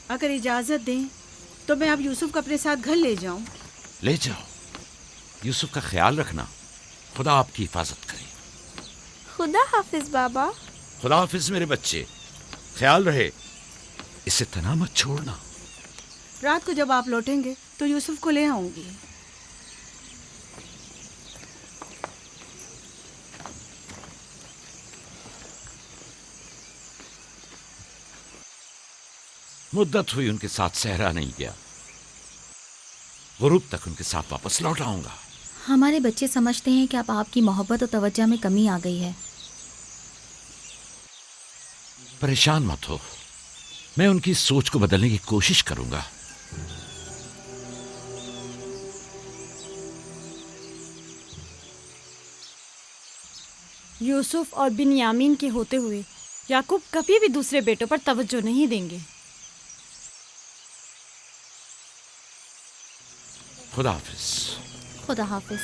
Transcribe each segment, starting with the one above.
अगर इजाज़त दें तो मैं अब यूसुफ को अपने साथ घर ले जाऊं। ले जाओ, यूसुफ का ख्याल रखना, खुदा आपकी हिफाजत करे। खुदा हाफिज बाबा। खुदा हाफिज मेरे बच्चे, ख्याल रहे, इसे तना मत छोड़ना। रात को जब आप लौटेंगे तो यूसुफ को ले आऊंगी। मुद्दत हुई उनके साथ सहरा नहीं गया, गुरूब तक उनके साथ वापस लौट आऊंगा। हमारे बच्चे समझते हैं कि अब आपकी मोहब्बत और तवज्जो में कमी आ गई है। परेशान मत हो, मैं उनकी सोच को बदलने की कोशिश करूंगा। यूसुफ और बिन्यामीन के होते हुए याकूब कभी भी दूसरे बेटों पर तवज्जो नहीं देंगे। खुदा हाफिज। खुदा हाफिज।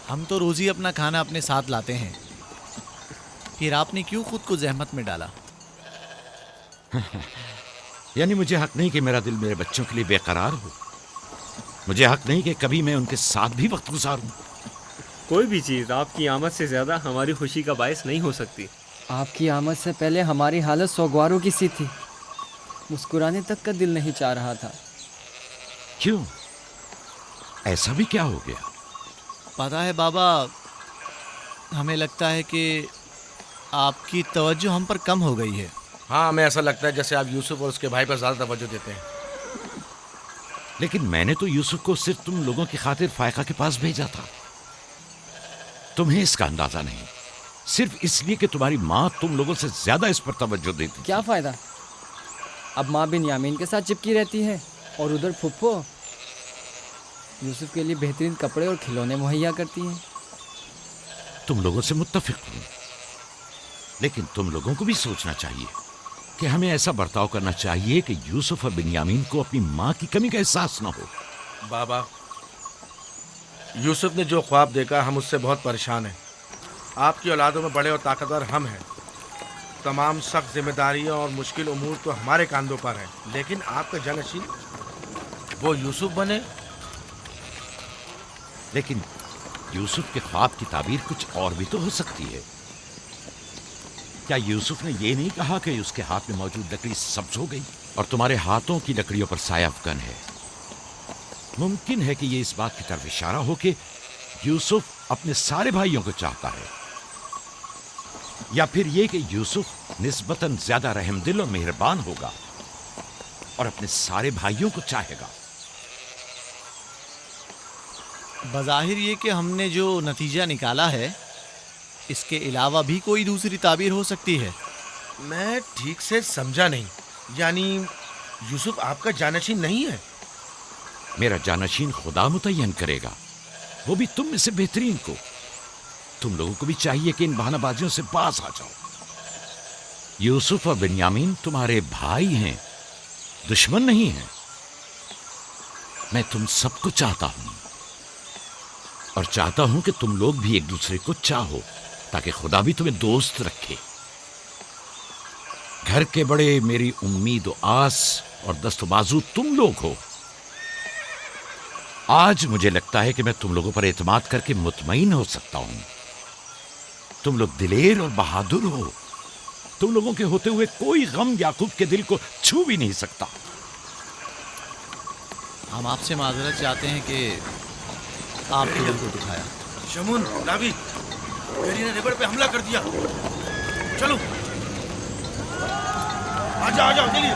हम तो रोज ही अपना खाना अपने साथ लाते हैं, फिर आपने क्यों खुद को जहमत में डाला? यानी मुझे हक नहीं कि मेरा दिल मेरे बच्चों के लिए बेकरार हो, मुझे हक नहीं कि कभी मैं उनके साथ भी वक्त गुजारूं। कोई भी चीज़ आपकी आमद से ज़्यादा हमारी खुशी का बायस नहीं हो सकती। आपकी आमद से पहले हमारी हालत सोगवारों की सी थी, मुस्कुराने तक का दिल नहीं चाह रहा था। क्यों, ऐसा भी क्या हो गया? पता है बाबा, हमें लगता है कि आपकी तवज्जो हम पर कम हो गई है। हाँ, हमें ऐसा लगता है जैसे आप यूसुफ और उसके भाई पर ज़्यादा तवज्जो देते हैं। लेकिन मैंने तो यूसुफ को सिर्फ तुम लोगों की खातिर फायका के पास भेजा था। तुम्हें इसका अंदाजा नहीं, सिर्फ इसलिए कि तुम्हारी माँ तुम लोगों से ज्यादा इस पर तवज्जो देती। क्या फायदा, अब माँ बिन्यामीन के साथ चिपकी रहती है और उधर फुप्पो यूसुफ के लिए बेहतरीन कपड़े और खिलौने मुहैया करती हैं। तुम लोगों से मुत्तफिक हूं, लेकिन तुम लोगों को भी सोचना चाहिए कि हमें ऐसा बर्ताव करना चाहिए कि यूसुफ और बिन्यामीन को अपनी माँ की कमी का एहसास न हो। बाबा, यूसुफ ने जो ख्वाब देखा, हम उससे बहुत परेशान हैं। आपकी औलादों में बड़े और ताकतवर हम हैं। तमाम सख्त जिम्मेदारियां और मुश्किल उमूर तो हमारे कांधों पर हैं, लेकिन आपका जानशीन वो यूसुफ बने। लेकिन यूसुफ के ख्वाब की ताबीर कुछ और भी तो हो सकती है। क्या यूसुफ ने ये नहीं कहा कि उसके हाथ में मौजूद लकड़ी सब्ज हो गई और तुम्हारे हाथों की लकड़ियों पर साया अफगन है? मुमकिन है कि ये इस बात की तरफ इशारा हो कि यूसुफ अपने सारे भाइयों को चाहता है, या फिर ये कि यूसुफ निस्बतन ज्यादा रहमदिल और मेहरबान होगा और अपने सारे भाइयों को चाहेगा। बज़ाहिर ये कि हमने जो नतीजा निकाला है, इसके अलावा भी कोई दूसरी ताबीर हो सकती है। मैं ठीक से समझा नहीं, यानी यूसुफ आपका जानशीन नहीं है? मेरा जानशीन खुदा मुतय्यन करेगा, वो भी तुम में से बेहतरीन को। तुम लोगों को भी चाहिए कि इन बहानाबाजियों से बाज आ जाओ। यूसुफ और बिन्यामीन तुम्हारे भाई हैं, दुश्मन नहीं हैं। मैं तुम सबको चाहता हूं और चाहता हूं कि तुम लोग भी एक दूसरे को चाहो, ताकि खुदा भी तुम्हें दोस्त रखे। घर के बड़े मेरी उम्मीद और आस और दस्तबाजू तुम लोग हो। आज मुझे लगता है कि मैं तुम लोगों पर एतमाद करके मुतमईन हो सकता हूं। तुम लोग दिलेर और बहादुर हो। तुम लोगों के होते हुए कोई गम याकूब के दिल को छू भी नहीं सकता। हम आपसे माजरत चाहते हैं कि आपके दिल को दुखाया। शमून, रावी, मेरी ने रिवर पे हमला कर दिया। चलो, आ जाओ जल्दी।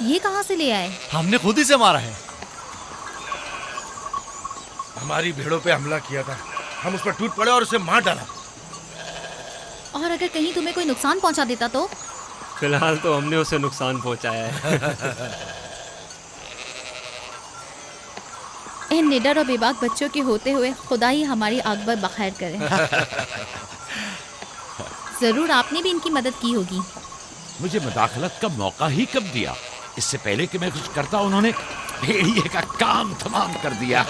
ये कहाँ से ले आए? हमने खुद ही से मारा है। हमारी भेड़ों पे हमला किया था, हम उस पर टूट पड़े और उसे मार डाला। और अगर कहीं तुम्हें कोई नुकसान पहुंचा देता तो? फिलहाल तो हमने उसे नुकसान पहुंचाया है। इन निडर और बेबाक बच्चों के होते हुए खुदा ही हमारी आकबर बखैर करे। जरूर आपने भी इनकी मदद की होगी। मुझे मुदाखलत का मौका ही कब दिया? इससे पहले कि मैं कुछ करता उन्होंने भेड़िए का काम तमाम कर दिया।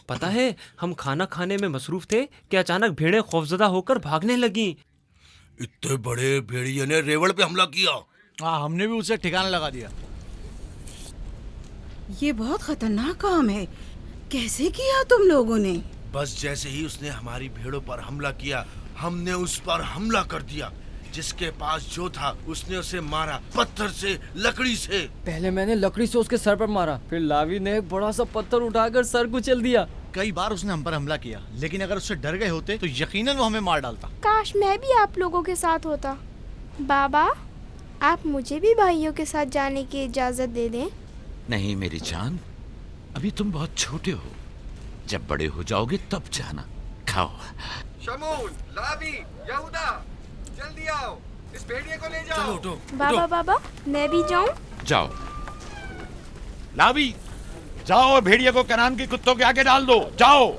पता है, हम खाना खाने में मसरूफ थे कि अचानक भेड़ें खौफजदा होकर भागने लगी। इतने बड़े भेड़िए ने रेवड़ पे हमला किया। हाँ, हमने भी उसे ठिकाना लगा दिया। ये बहुत खतरनाक काम है। कैसे किया तुम लोगों ने? बस जैसे ही उसने हमारी भेड़ों पर हमला किया, हमने उस पर हमला कर दिया। जिसके पास जो था उसने उसे मारा, पत्थर से, लकड़ी से। पहले मैंने लकड़ी से उसके सर पर मारा, फिर लावी ने एक बड़ा सा पत्थर उठाकर सर कुचल दिया। कई बार उसने हम पर हमला किया, लेकिन अगर उससे डर गए होते तो यकीनन वो हमें मार डालता। काश मैं भी आप लोगों के साथ होता। बाबा, आप मुझे भी भाइयों के साथ जाने की इजाज़त दे दें। नहीं मेरी जान, अभी तुम बहुत छोटे हो। जब बड़े हो जाओगे तब जाना। खाओ। शमून, लावी, यहूदा, जल्दी आओ, इस भेड़िए को ले जाओ। चलो उठो। बाबा बाबा, मैं भी जाऊं? जाओ। लावी, जाओ और भेड़िए को कनान के कुत्तों के आगे डाल दो। जाओ।